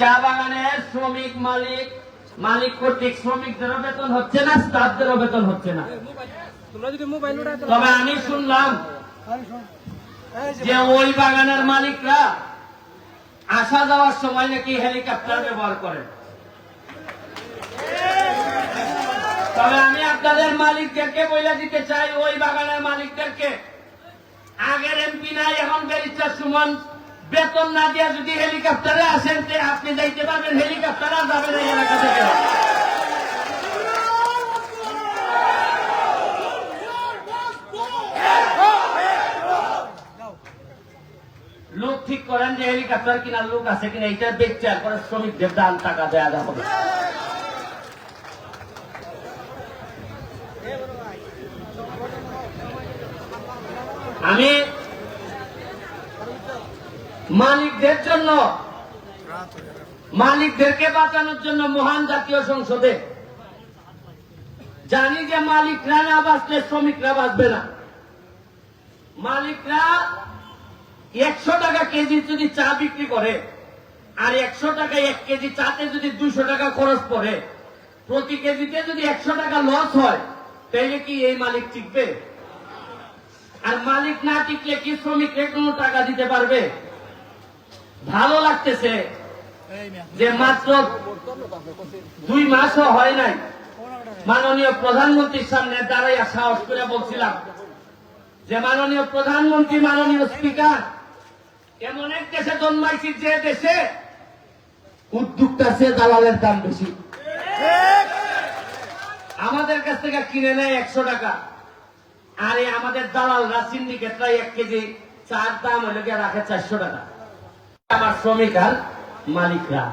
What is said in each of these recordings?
চা বাগানের শ্রমিক মালিক কর্তৃক শ্রমিকদেরও বেতন হচ্ছে না, স্টাফদেরও বেতন হচ্ছে না। তবে আমি শুনলাম যে ওই বাগানের মালিকরা আসা যাওয়ার সময় নাকি হেলিকপ্টার ব্যবহার করেন। তবে আমি আপনাদের মালিকদেরকে বলে দিতে চাই, ওই বাগানের মালিকদেরকে, আগের এমপি নাই এখন ব্যারিস্টার সুমন, বেতন না দিয়ে যদি হেলিকপ্টারে আসেন আপনি যাইতে পারবেন, হেলিকপ্টার আর যাবেন এই এলাকা থেকে। লোক ঠিক করেন যে হেলিকপ্টার কিনার লোক আছে কিনা, এটা দেখতে করে শ্রমিকদের দান টাকা দেওয়া যাবে। আমি মালিকদেরকে বাঁচানোর জন্য মহান জাতীয় সংসদে জানি যে মালিকরা না বাঁচলে শ্রমিকরা বাঁচবে না। মালিকরা 100 টাকা কেজি যদি চা বিক্রি করে আর 100 টাকা 1 কেজি চাতে যদি 200 টাকা খরচ পড়ে, প্রতি কেজিতে যদি 100 টাকা লস হয়, তাহলে কি এই মালিক টিকবে? আর মালিক না টিকলে কি শ্রমিককে কোনো টাকা দিতে পারবে? ভালো লাগতেছে যে মাত্র 2 মাসও হয় নাই, মাননীয় প্রধানমন্ত্রীর সামনে দাঁড়াইয়া সাহস করে বলছিলাম যে মাননীয় প্রধানমন্ত্রী, মাননীয় স্পিকার, এমন এক দেশে জন্মাইছি যে দেশে উদ্যোক্তা চেয়ে দালালের দাম বেশি। আমাদের কাছ থেকে কিনে নেয় 100 টাকা, আর আমাদের দালালরা সিন্ডিকেটরা 1 কেজি চার দাম হলে রাখে 400 টাকা। আমার শ্রমিক আর মালিকরা,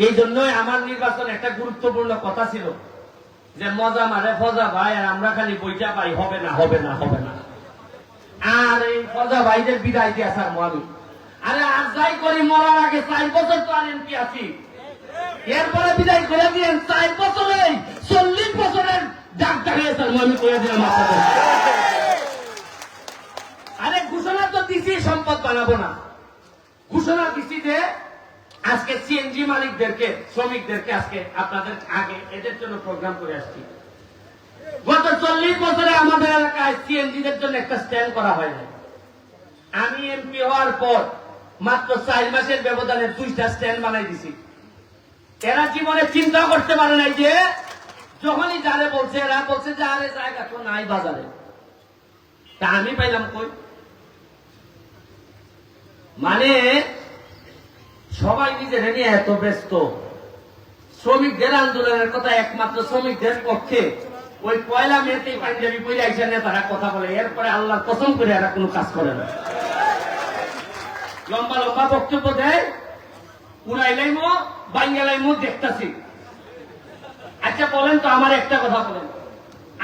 এই জন্যই আমার নির্বাচন একটা গুরুত্বপূর্ণ কথা ছিল যে মজা মারে ফজা ভাই, আর আমরা খালি বইটা পাই, হবে না হবে না হবে না। আর এই ফজা ভাইদের বিদায় দিয়ে আসার আমি, আরে আর যাই করি মরার আগে 4 বছর তো আর এমপি আছি, এরপরে বিদায় করে দিয়েন 4 বছরে 40 বছরের ডাক ডাকিয়েছেন আমি করে দিলাম আপনাদের। আরে ঘোষণা তো দিছি সম্পদ বানাবো না, ঘোষণা দিছি যে আজকে সিএনজি মালিকদেরকে, শ্রমিকদেরকে আজকে আপনাদের আগে এদের জন্য প্রোগ্রাম করে আসছি। গত 40 বছরে আমাদের এলাকায় সিএনজিদের জন্য একটা স্ট্যান্ড করা হয় না। আমি এমপি হওয়ার পর মাত্র 4 মাসের ব্যবধানে 2টা স্ট্যান্ড বানাই দিছি। এরা জীবনে চিন্তা করতে পারে নাই যে যখনই যারে বলছে, এরা বলছে যে আরে জায়গা তো নাই বাজারে, তা আমি পাইলাম কই? মানে সবাই নিজের নিয়ে এত ব্যস্ত। শ্রমিকদের আন্দোলনের কথা একমাত্র শ্রমিকদের পক্ষে ওই 1 মেতে পাঞ্জাবি পরে আইসা নেতারা কথা বলে, এরপরে আল্লাহর কসম করে এরা কোনো কাজ করে না। লম্বা লম্বা বক্তব্য দেয়, উড়াইলাইমো বাঙ্গালাইমো দেখতেছি। আচ্ছা বলেন তো, আমার একটা কথা বলেন,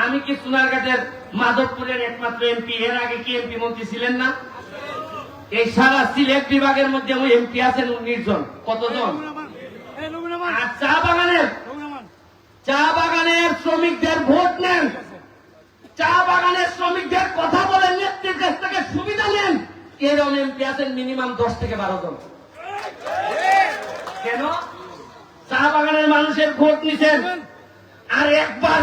আমি কি সোনারঘাটের মাধবপুরের একমাত্র এমপি? এর আগে কি এমপি মন্ত্রী ছিলেন না? এই সারা সিলেট বিভাগের মধ্যে ওই এমপি আছেন 19 জন। কতজন? আর চা বাগানের শ্রমিকদের ভোট নেন, চা বাগানের শ্রমিকদের কথা বলেন, নেত্রীর কাছ থেকে সুবিধা নেন, এরকম এমপি আছেন মিনিমাম 10 থেকে 12 জন। কেন? চা বাগানের মানুষের ভোট নিছেন। আর একবার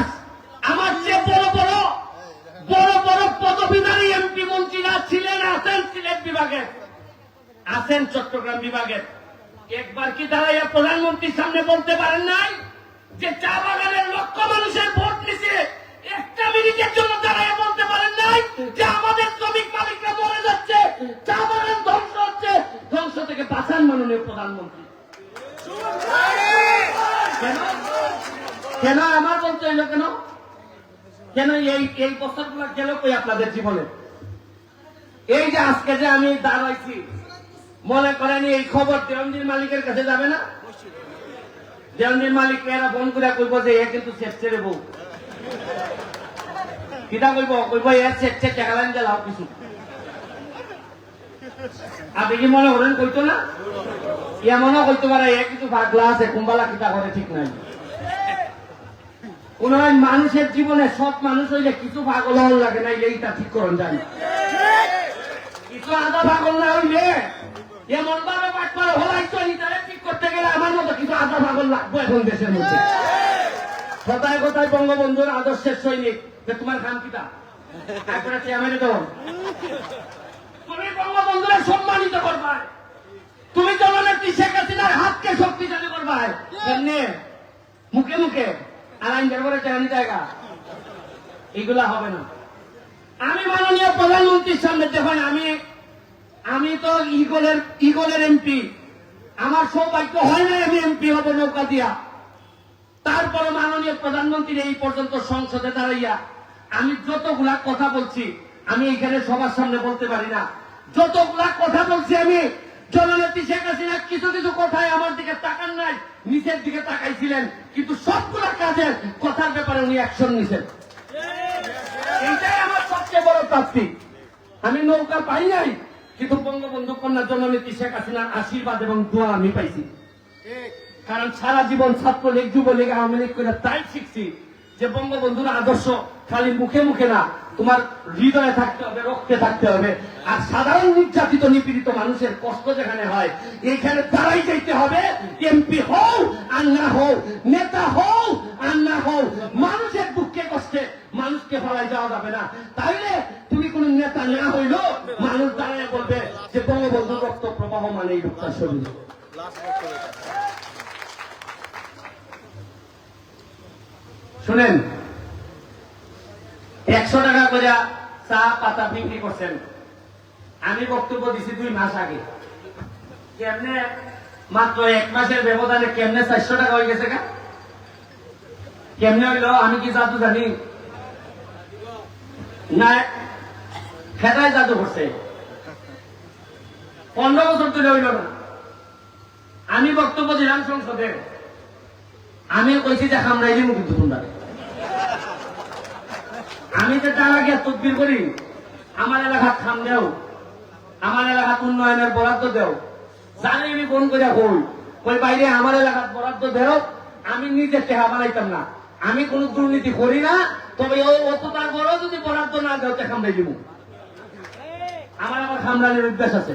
আমার চেয়ে বড় বড় পদবীধারী এমপি মন্ত্রীরা ছিলেন, আছেন সিলেট বিভাগের, আছেন চট্টগ্রাম বিভাগের। একবার কি দাঁড়াইয়া প্রধানমন্ত্রীর সামনে বলতে পারেন নাই যে চা বাগানের লক্ষ মানুষের ভোট নিছে? একটা মিনিটের জন্য দাঁড়াইয়া বলতে পারেন নাই যে আমাদের শ্রমিক মালিকরা মরে যাচ্ছে, চা বাগান ধ্বংস হচ্ছে, ধ্বংস থেকে বাঁচান মাননীয় প্রধানমন্ত্রী? কেন আমার বলতে হইল? কেন এই বছরগুলো গেল কই আপনাদের জীবনে? এই যে আজকে যে আমি দাঁড়াইছি, মনে করেন এই খবর দেওয়ানজির মালিকের কাছে যাবে না? দেওয়ানজির মালিক এরা ফোন করে কইব যে এ কিন্তু ছেড়ে বউ, কিটা কইব এর ছেড়ে টাকা দিলাম কিছু। আপনি কি মনে করেন কইতো না? এমনও কইতে পারে এ কিছু পাগলা আছে, কুম্বালা কিতা করে ঠিক নাই। কোন মানুষের জীবনে সৎ মানুষ হইলে কিছু পাগল হল লাগে না, এইটা ঠিক করুন জানি। কিছু আধা পাগল না হইলে এমন ভাবে বাটপার হলাই তো ঠিক করতে গেলে আমার জনগণ লাগবো এখন দেশের মধ্যে। কোথায় কোথায় বঙ্গবন্ধুর আদর্শের সৈনিক, যে তোমার খান কিতা একবারে চেয়ারম্যানে দেব, তুমি বঙ্গবন্ধুরা সম্মানিত করবা, তুমি জননেত্রী শেখ হাসিনার হাতকে শক্তিশালী করবা, এমনি মুখে মুখে আর আইন করে চেয়ারম্যান জায়গা, এগুলা হবে না। আমি মাননীয় প্রধানমন্ত্রীর সামনে দেখুন, আমি তো ইগলের এমপি, আমার সৌভাগ্য হয় না আমি এমপি হব নৌকা দিয়া। তারপরে মাননীয় প্রধানমন্ত্রী এই পর্যন্ত সংসদে দাঁড়াইয়া আমি যতগুলা কথা বলছি, আমি এখানে সবার সামনে বলতে পারি না। যতগুলা কথা বলছি আমি, জননেত্রী শেখ হাসিনা কিছু কিছু কথায় আমার দিকে তাকান নাই, নিচের দিকে তাকাইছিলেন, কিন্তু সবগুলা কাজের কথার ব্যাপারে উনি অ্যাকশন নিছেন। এইটাই আমার সবচেয়ে বড় প্রাপ্তি। আমি নৌকা পাই নাই, কিন্তু বঙ্গবন্ধু কন্যা জননেত্রী শেখ হাসিনার আশীর্বাদ এবং দোয়া আমি পাইছি। কারণ সারা জীবন ছাত্রলীগ, যুবলীগ, আওয়ামী লীগ করে তাই শিখছি যে বঙ্গবন্ধুর আদর্শ খালি মুখে মুখে না, তোমার হৃদয়ে থাকতে হবে, রক্তে থাকতে হবে। আর সাধারণ নির্যাতিত নিপীড়িত মানুষের কষ্ট যেখানে হয়, এইখানে দাঁড়াই যাইতে হবে। এমপি হও আর না হও, নেতা হও আর না হও, মানুষের দুঃখে কষ্টে মানুষকে ফলাই যাওয়া যাবে না। তাইলে তুমি কোন নেতা না হইল, মানুষ দাঁড়ায় বলবে যে বঙ্গবন্ধুর রক্ত প্রবাহ মানে এই লোকটার শরীরে। শুনেন, 100 টাকা করে চা পাতা বিক্রি করছেন, আমি বক্তব্য দিছি 2 মাস আগে, কেমনে মাত্র 1 মাসের ব্যবধানে কেমনে 400 টাকা হয়ে গেছে? কেমনে হইল? আমি কি জাদু জানি না? খেদায় জাদু করছে। 15 বছর ধরে হইল না। আমি বক্তব্য দিলাম সংসদে, আমি কইছি যে খামড়াই দিব কিন্তু তোমরা। আমি যে তার আগে তদবির করি, আমার এলাকার খাম দেও, আমার এলাকার উন্নয়নের বরাদ্দ দেও, জানি আমি ফোন করে কই বাইরে আমার এলাকার বরাদ্দ দেও, আমি নিজে টেহা বানাইতাম না, আমি কোন দুর্নীতি করি না, তবে অত তার বড় যদি বরাদ্দ না দেও তে খামড়াই দিব। আমার আবার খামড়ানির অভ্যাস আছে।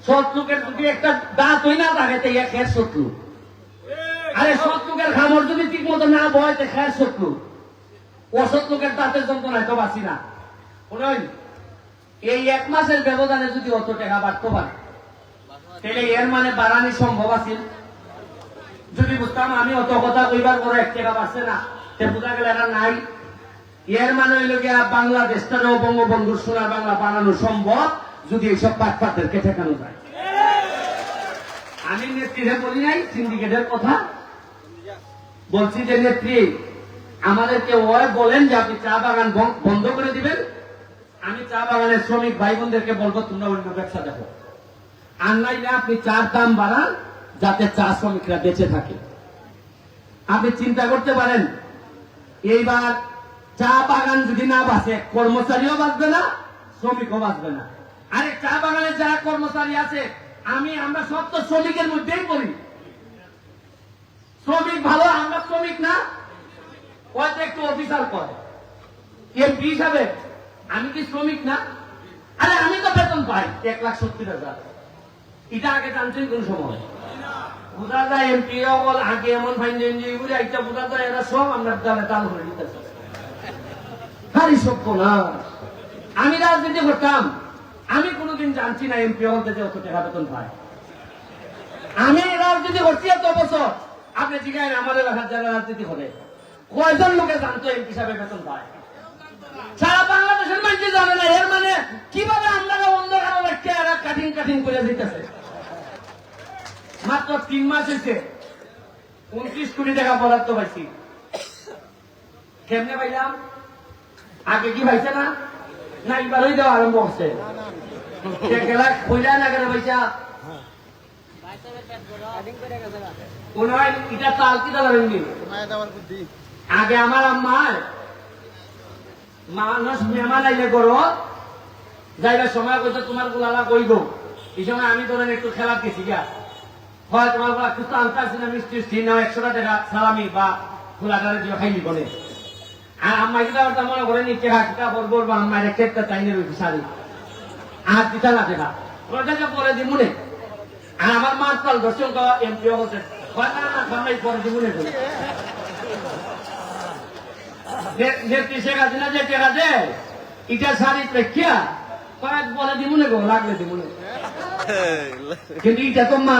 শত্রুকের যদি একটা দাঁত হই না থাকে তো খের শত্রু, আরে শত্রুকের খামর যদি ঠিক মতো না বয় তো খের শত্রু, অসৎ লোকের দাঁতের যন্ত্রণায় তো বাঁচি না। এই 1 মাসের ব্যবধানে যদি অত টাকা বাড়তে পারে, তাহলে এর মানে বাড়ানি সম্ভব আছে? যদি বুঝতাম আমি অত কথা কইবার পরে 1 টাকা বাড়ছে না, তে বোঝা গেল এরা নাই। এর মানে হইল গিয়া বাংলাদেশটারও বঙ্গবন্ধুর সোনার বাংলা বানানো সম্ভব যদি এইসব পাটপাতদেরকে ঠেকানো যায়। আমি নেত্রীরে বলি নাই সিন্ডিকেটের কথা, বলছি যে নেত্রী আমাদেরকে ওরা বলেন যে আপনি চা বাগান বন্ধ করে দিবেন, আমি চা বাগানের শ্রমিক ভাই বোনদেরকে বলবো তোমরা অন্য ব্যবসা দেখো, আর নাইলে আপনি চার দাম বাড়ান যাতে চা শ্রমিকরা বেঁচে থাকে। আপনি চিন্তা করতে পারেন, এইবার চা বাগান যদি না বাঁচে, কর্মচারীও বাঁচবে না, শ্রমিকও বাঁচবে না। আরে চা বাগানে যারা কর্মচারী আছে, আমরা সব তো শ্রমিকের মধ্যেই পড়ি। শ্রমিক ভালো, আমরা শ্রমিক না, হয়তো একটু অফিসার করে এমপি হিসাবে, আমি কি শ্রমিক না? আরে আমি তো বেতন পাই 1,70,000। এটা আগে জানছেন কোন সময়? বোঝা যায় এমপি অকল আগে এমন ফাইন ঘুরে একটা বোঝা যায় এরা সব আমরা জানে তাল করে দিতেছে। হারি সভ্য না। আমি রাজনীতি করতাম, আমি কোনোদিন জানছি না এমপি হলতে যে অত টাকা বেতন পায়। আমি রাজনীতি করছি এত বছর, আপনি জিজ্ঞাসা আমার এলাকার যারা রাজনীতি করে কয়জন লোকে জানতো এমপি হিসাবে বেতন পায়? সারা বাংলাদেশের মানুষ জানে না। এর মানে কিভাবে আমরা অন্ধকার রাখতে এরা কাটিং কাটিং করে দিতেছে। মাত্র 3 মাস হয়েছে 29 কোটি টাকা বরাদ্দ পাইছি। কেমনে পাইলাম? আগে কি পাইছে না? না এবারই দেওয়া আরম্ভ করছে। পয়সা এটা তাল কি আগে আমার আম্মার মানুষ মেহমান আইলে করো যাইবার সময় কইতো তোমার গুলালা কইব, এই সময় আমি ধরেন একটু খেলা গেছি গা, হয় তোমার কিছু আনতে না মিষ্টি নাও 100 টাকা সালামি বা খোলাটারে দিয়ে খাইলি বলে। আর আম্মা কিটা মনে করে নিচে হাঁটা করবো বা আম্মার একটা চাইনে রয়েছে শাড়ি আর দিতা না দেখা ওটা পরে দি মনে। আর আমার মার তাল দর্শন এমপি হচ্ছে পরে জীবনে নেত্রী শেখ হাসিনা যে টেকা দেয় এটা শাড়ি প্রেক্ষা কয়েক বলে দিবনে গো লাগলে দিবনে, কিন্তু এটা তো মা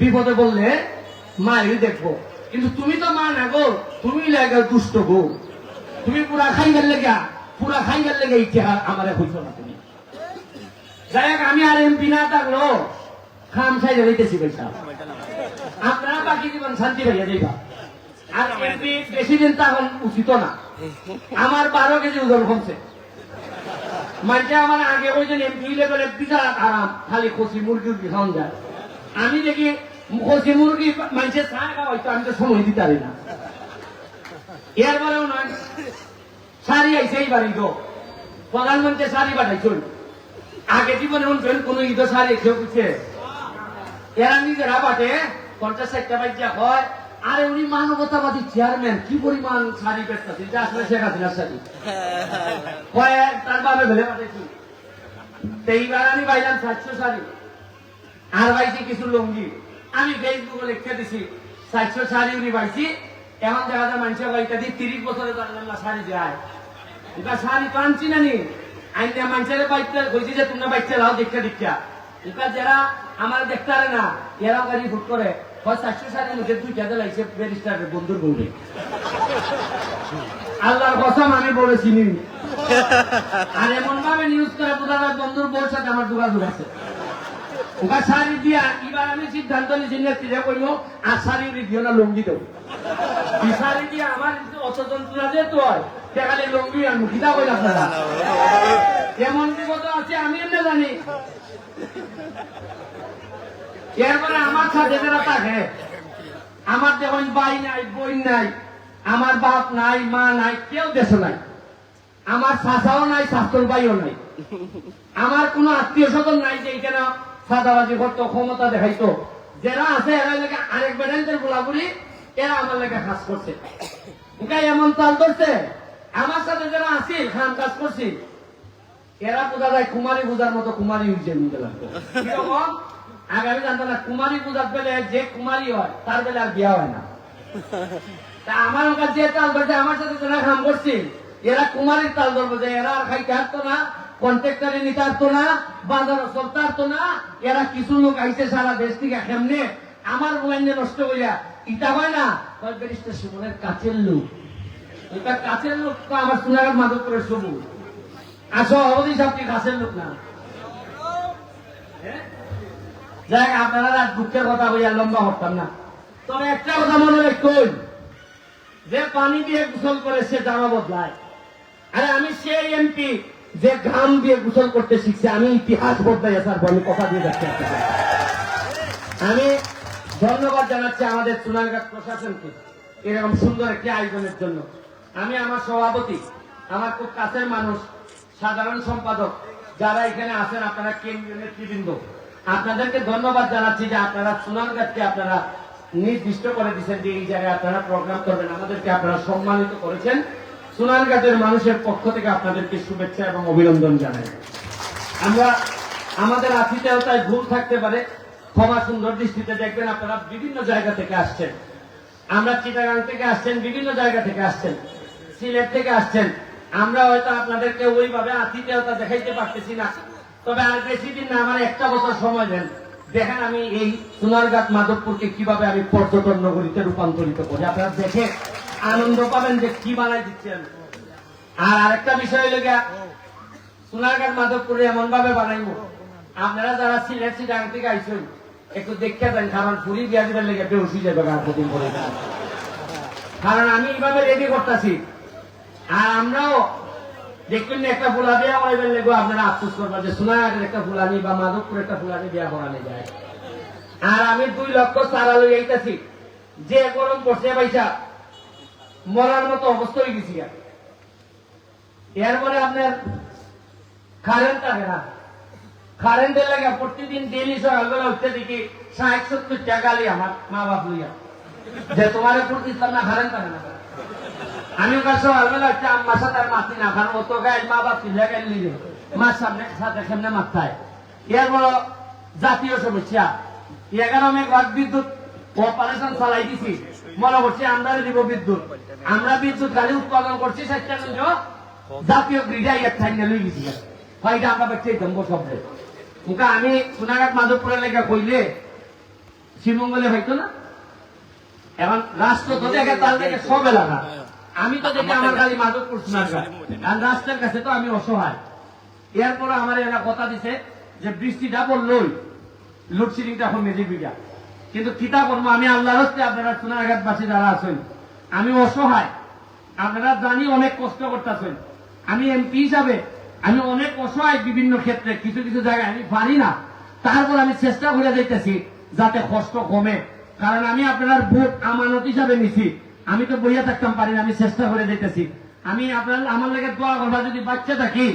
বিপদে বললে মাই দেখবো, কিন্তু তুমি তো মা না গো, তুমি লাগে দুষ্ট গো, তুমি পুরা খাইবার লেগে ইচ্ছা আমার হইছো না তুমি। যাই হোক, আমি আর এমপি না থাকলো খাম সাইডে রইতেছি পয়সা, আপনারা বাকি জীবন শান্তি ভাইয়া যাইবা। আর এমপি বেশি দিন তখন উচিত না, আমার 12 কেজি ওজন কমছে। মানছে আমার আগে ওই যে এমপি লেভেলের বিরাট আরাম, খালি খসি মুরগি খাওয়ান যায়। আমি দেখি খসি মুরগি মানুষের চা খাওয়াইতো, আমি তো সময় দিতে পারি না। এরপরেও নয় শাড়ি আইছে এই বাড়ি তো প্রধানমন্ত্রী শাড়ি পাঠাইছেন, আগে জীবনে কোন ঈদ শাড়ি কেউ বুঝছে, এরা নিজেরা পাঠে 50-60টা বাচ্চা হয়। আরে উনি মানবতাবাদী চেয়ারম্যান, কি পরিমাণ শাড়ি পেটতেছে, এটা আসলে শেখ হাসিনার শাড়ি তার বাবে ভেলে পাঠাইছি। এইবার আমি পাইলাম 700 শাড়ি আর পাইছি কিছু লুঙ্গি। আমি ফেসবুকে লিখে দিছি 700 শাড়ি উনি পাইছি। এখন দেখা যায় মানুষের বাড়িটা দিয়ে 30 বছরে জানলাম না শাড়ি যায়, এটা শাড়ি তো আনছি না নি আইন মানুষের বাড়িতে বলছি যে তোমরা বাচ্চা লাও দীক্ষা এটা যারা আমার দেখতে পারে না এরাও গাড়ি ভোট করে 700 শাড়ির মধ্যে 2টা লাগছে ব্যারিস্টারের বন্ধুর বউরে। আল্লাহর কসম আমি বলেছি নি, আর এমন ভাবে নিউজ করে বোঝা যায় বন্ধুর বউর সাথে আমার যোগাযোগ আছে। ওটা শাড়ি দিয়া এবার আমি সিদ্ধান্ত নিয়েছি নেত্রীরা কইল আর শাড়ি দিও না, লুঙ্গি দেবো। শাড়ি দিয়ে আমার অত যন্ত্রণা যেহেতু হয় সেখানে লুঙ্গি আর মুখিটা কইল আপনারা এমন বিপদ আছে আমি এমনি জানি। এরপরে আমার সাথে যারা থাকে, আমার যখন ভাই নাই বোন নাই, আমার বাপ নাই মা নাই, কেউ দেশে নাই, আমার চাচাও নাই শাস্ত্র ভাইও নাই, আমার কোনো আত্মীয় স্বজন নাই যে এখানে সাদাবাজি করতো ক্ষমতা দেখাইতো। যারা আছে এরা লেগে আরেক বেড়ান্তের গোলাগুলি এরা আমার লেগে কাজ করছে, এমন চাল ধরছে। আমার সাথে যারা আসিল খান কাজ করছি এরা বোঝা যায় কুমারী পূজার মতো কুমারী উঠছে নিতে লাগতো। কিরকম আগে আমি জানতাম না, কুমারী পূজার পেলে যে কুমারী হয় তার বেলে আর বিয়া হয় না। তা আমার ওখানে যে তাল ধরছে আমার সাথে যারা কাম করছি এরা কুমারীর তাল ধরবো, যে এরা আর খাইতে হারতো না, কন্ট্রাক্টারে নিতে পারতো না, বাজার চলতে পারতো না। এরা কিছু লোক আইসে সারা দেশ থেকে কেমনে আমার মোবাইল নষ্ট করিয়া ইটা হয় না ব্যারিস্টার সুমনের কাছের লোক, এটা কাছের লোক তো আমার সোনার মাধবপুরের সবুজ আসো অবধি সবটি কাছের লোক না। যাই আপনারা আর দুঃখের কথা বইয়া লম্বা করতাম না, তবে একটা কথা মনে রাখুন, যে পানি দিয়ে গোসল করে সে জামা বদলায়। আরে আমি সেই এমপি যে ঘাম দিয়ে গোসল করতে শিখছে, আমি ইতিহাস বদলাই আসার আমি কথা দিয়ে যাচ্ছি। আমি ধন্যবাদ জানাচ্ছি আমাদের সোনারঘাট প্রশাসনকে এরকম সুন্দর একটি আয়োজনের জন্য। আমি আমার সভাপতি, আমার খুব কাছের মানুষ, সাধারণ সম্পাদক যারা এখানে আছেন, আপনারা কেন্দ্রীয় নেতৃবৃন্দ, আপনাদেরকে ধন্যবাদ জানাচ্ছি যে আপনারা সোনারঘাটকে আপনারা নির্দিষ্ট করে দিচ্ছেন যে এই জায়গায় আপনারা প্রোগ্রাম করবেন, আমাদেরকে আপনারা সম্মানিত করেছেন। সোনারঘাটের মানুষের পক্ষ থেকে আপনাদেরকে শুভেচ্ছা এবং অভিনন্দন জানাই। আমরা আমাদের আতিথেয়তায় ভুল থাকতে পারে, ক্ষমা সুন্দর দৃষ্টিতে দেখবেন। আপনারা বিভিন্ন জায়গা থেকে আসছেন, আমরা চিটাগাং থেকে আসছেন, বিভিন্ন জায়গা থেকে আসছেন, সিলেট থেকে আসছেন। আমরা হয়তো আপনাদেরকে ওইভাবে আতিথেয়তা দেখাইতে পারতেছি না, তবে আর বেশি দিন না, আমার 1টা বছর সময় দেন, দেখেন আমি এই সোনারঘাট মাধবপুরকে কিভাবে আমি পর্যটন নগরীতে রূপান্তরিত করি। আপনারা দেখে আনন্দ পাবেন যে কি বানাই দিচ্ছেন। আর আরেকটা বিষয় হইল গিয়া, সোনারঘাট মাধবপুরে এমন ভাবে বানাইব, আপনারা যারা সিলেট চিটাগাং থেকে আইসেন একটু দেখতে দেন, কারণ পুরী বিয়া দিবার লেগে বেউসি যাবে প্রতিদিন করে, কারণ আমি এইভাবে রেডি করতেছি। আর আমরাও দেখবেন একটা ফুলা বিয়া করাইবেন লেগে আপনারা আফসোস করবেন যে সোনারঘাটের একটা ফুলানি বা মাধবপুর একটা ফুলানি বিয়া করানো যায়। আর আমি 2 লক্ষ চারা লই আইতাছি, যে গরম পড়ছে পয়সা মরার মতো অবস্থা হয়ে গেছি। এরপরে আপনার কারেন্ট থাকে না, কারেন্টের লাগে প্রতিদিন ডেলি সকালবেলা উঠতে দেখি 60-70 টাকা লি আমার মা বাপ লইয়া যে তোমার প্রতিষ্ঠান না কারেন্ট থাকে না। আমি ওখানে সকালবেলা উঠতে আম্মার সাথে আর মাতি না, কারণ অত গায়ে মা বাপ কিনলে গাইল নিলে মার সামনে সাথে সামনে মাথায়। এর বড় জাতীয় সমস্যা, 11 মেগাওয়াট বিদ্যুৎ অপারেশন চালাই দিছি, মনে করছি আমরা দিব বিদ্যুৎ, আমরা বিদ্যুৎ গাড়ি উৎপাদন করছি স্বেচ্ছাগঞ্জ জাতীয় গ্রিডে থাইনে লই গেছি ভাইটা আমরা ব্যক্তি দম্ব শব্দে ওকে আমি সোনাঘাট মাধবপুরের লেখা কইলে শ্রীমঙ্গলে হইতো না, এখন রাষ্ট্র তো দেখে তার দেখে সব এলাকা, আমি তো দেখি আমার গাড়ি মাধবপুর সোনাঘাট, আর রাষ্ট্রের কাছে তো আমি অসহায়। এরপরে আমার এলাকা কথা দিছে যে বৃষ্টিটা বললই লোডশেডিংটা এখন মেজিক বিঘা, কিন্তু কিতা করবো আমি আল্লাহর হস্তে আপনারা সোনাঘাটবাসী যারা আছেন আমি অসহায়, আপনারা জানি অনেক কষ্ট করতেছেন, আমি এমপি হিসাবে আমি অনেক অসহায় বিভিন্ন ক্ষেত্রে, কিছু কিছু জায়গায় আমি পারি না, তারপর আমি চেষ্টা করে যাইতেছি যাতে কষ্ট কমে, কারণ আমি আপনার ভোট আমানত হিসাবে নিছি, আমি তো বইয়া থাকতাম পারি না, আমি চেষ্টা করে যাইতেছি। আমি আপনার আমার লেগে দোয়া করবা যদি বাচ্চা থাকি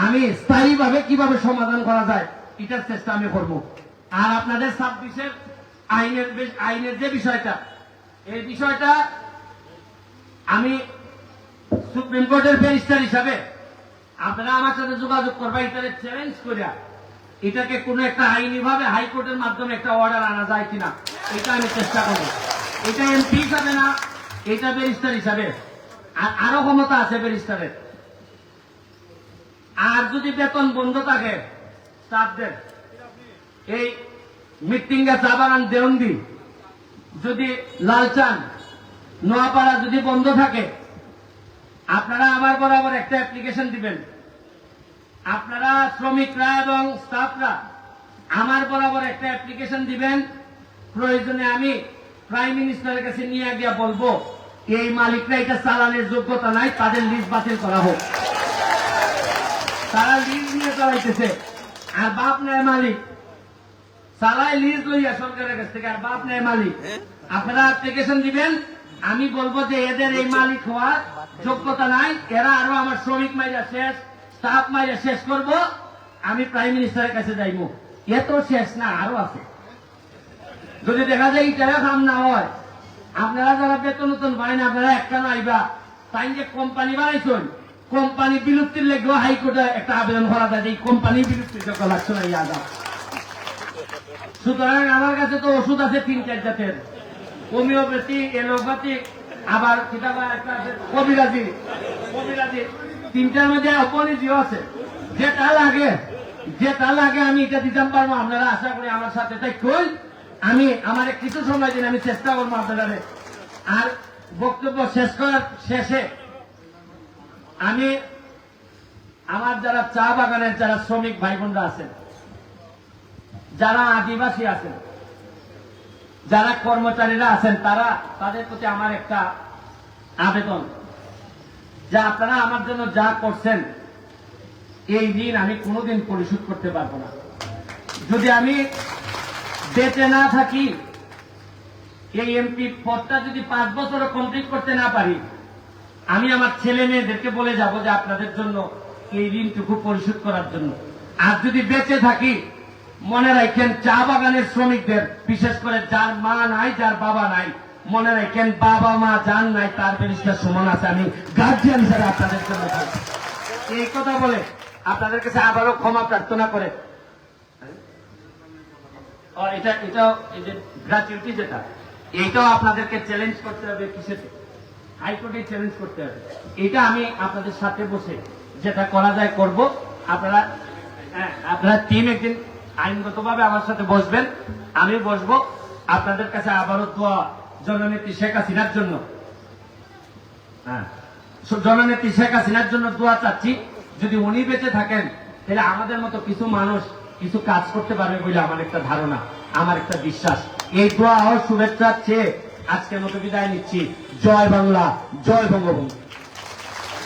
আমি স্থায়ী ভাবে কিভাবে সমাধান করা যায় এটার চেষ্টা আমি করব। আর আপনাদের 26-এর আইনের যে বিষয়টা, এই বিষয়টা আমি সুপ্রিম কোর্টের ব্যারিস্টার হিসাবে আপনারা আমার সাথে যোগাযোগ করবা, এটাকে চ্যালেঞ্জ করিয়া এটাকে কোন একটা আইনি ভাবে হাইকোর্টের মাধ্যমে একটা অর্ডার আনা যায় কিনা এটা আমি চেষ্টা করব। এটা এমপি হিসাবে না, এটা ব্যারিস্টার হিসাবে, আর আরো ক্ষমতা আছে ব্যারিস্টারের। আর যদি বেতন বন্ধ থাকে স্টাফদের, এই মিটিঙ্গা চা বাগান দেওন্দি যদি লালচান নোয়াপাড়া যদি বন্ধ থাকে, আপনারা আমার বরাবর একটা অ্যাপ্লিকেশন দিবেন, আপনারা শ্রমিকরা এবং স্টাফরা আমার বরাবর একটা অ্যাপ্লিকেশন দিবেন, প্রয়োজনে আমি প্রাইম মিনিস্টারের কাছে নিয়ে গিয়ে বলবো এই মালিকরা এটা চালানোর যোগ্যতা নাই, তাদের লিজ বাতিল করা হোক। তারা লিজ নিয়ে চালাইতেছে আর বাপ নেয় মালিক, চালায় লিজ লইয়া সরকারের কাছ থেকে, আর বাপ নেয় মালিক। আপনারা অ্যাপ্লিকেশন দিবেন, আমি বলবো যে এদের এই মালিক হওয়ার যোগ্যতা নাই, এরা আরো আমার শ্রমিক মাইরা শেষ, স্টাফ মাইরা শেষ করব, আমি প্রাইম মিনিস্টারের কাছে যাইব। এত শেষ না, আরো আছে। যদি দেখা যায় এটা কাম না হয়, আপনারা যারা বেতন নতুন বাড়েন আপনারা একটা নাইবা তাই যে কোম্পানি বানাইছেন, কোম্পানি বিলুপ্তির লেগেও হাইকোর্টে একটা আবেদন করা যায়, এই কোম্পানি বিলুপ্তির যোগ্য লাগছে না এই আজাদ। সুতরাং আমার কাছে তো ওষুধ আছে 3-4 জাতের, হোমিওপ্যাথি, এলোপ্যাথি, আবার কিতাবা একটা আছে কবিরাজি, 3টার মধ্যে অপনিজিও আছে। যেটা লাগে আমি এটা দিতাম পারবো, আপনারা আশা করি আমার সাথে তাই কই আমি আমার কিছু সময় দিন, আমি চেষ্টা করবো আপনারা। আর বক্তব্য শেষ করার শেষে আমি আমার যারা চা বাগানের যারা শ্রমিক ভাই বোনরা আছেন, যারা আদিবাসী আছেন, যারা কর্মচারীরা আছেন, তাদের প্রতি আমার একটা আবেদন যে আপনারা আমার জন্য যা করছেন এই ঋণ আমি কোনোদিন পরিশোধ করতে পারবো না। যদি আমি বেঁচে না থাকি, এই এমপি পদটা যদি 5 বছরও কমপ্লিট করতে না পারি, আমি আমার ছেলে মেয়েদেরকে বলে যাব যে আপনাদের জন্য এই ঋণটুকু পরিশোধ করার জন্য। আর যদি বেঁচে থাকি, মনে রাখেন চা বাগানের শ্রমিকদের, বিশেষ করে যার মা নাই, যার বাবা নাই, মনে রাখেন বাবা মা যান নাই তার ব্যারিস্টার সমান আছে, আমি গার্জিয়ান হিসেবে আপনাদের জন্য এই কথা বলে আপনাদের কাছে আবারও ক্ষমা প্রার্থনা করে, এটাও এই যে গ্র্যাচুইটি যেটা, এইটাও আপনাদেরকে চ্যালেঞ্জ করতে হবে, কিসেতে হাইকোর্টে চ্যালেঞ্জ করতে হবে। এটা আমি আপনাদের সাথে বসে যেটা করা যায় করব। আপনারা টিম একদিন আইনগতভাবে আমার সাথে বসবেন, আমি বসবো, আপনাদের কাছে আবারও দোয়া জননেত্রী শেখ হাসিনার জন্য, জননেত্রী শেখ হাসিনার জন্য দোয়া চাচ্ছি। যদি উনি বেঁচে থাকেন তাহলে আমাদের মতো কিছু মানুষ কিছু কাজ করতে পারবে বলে আমার একটা ধারণা, আমার একটা বিশ্বাস। এই দোয়া ও শুভেচ্ছা চেয়ে আজকের মতো বিদায় নিচ্ছি। জয় বাংলা, জয় বঙ্গবন্ধু।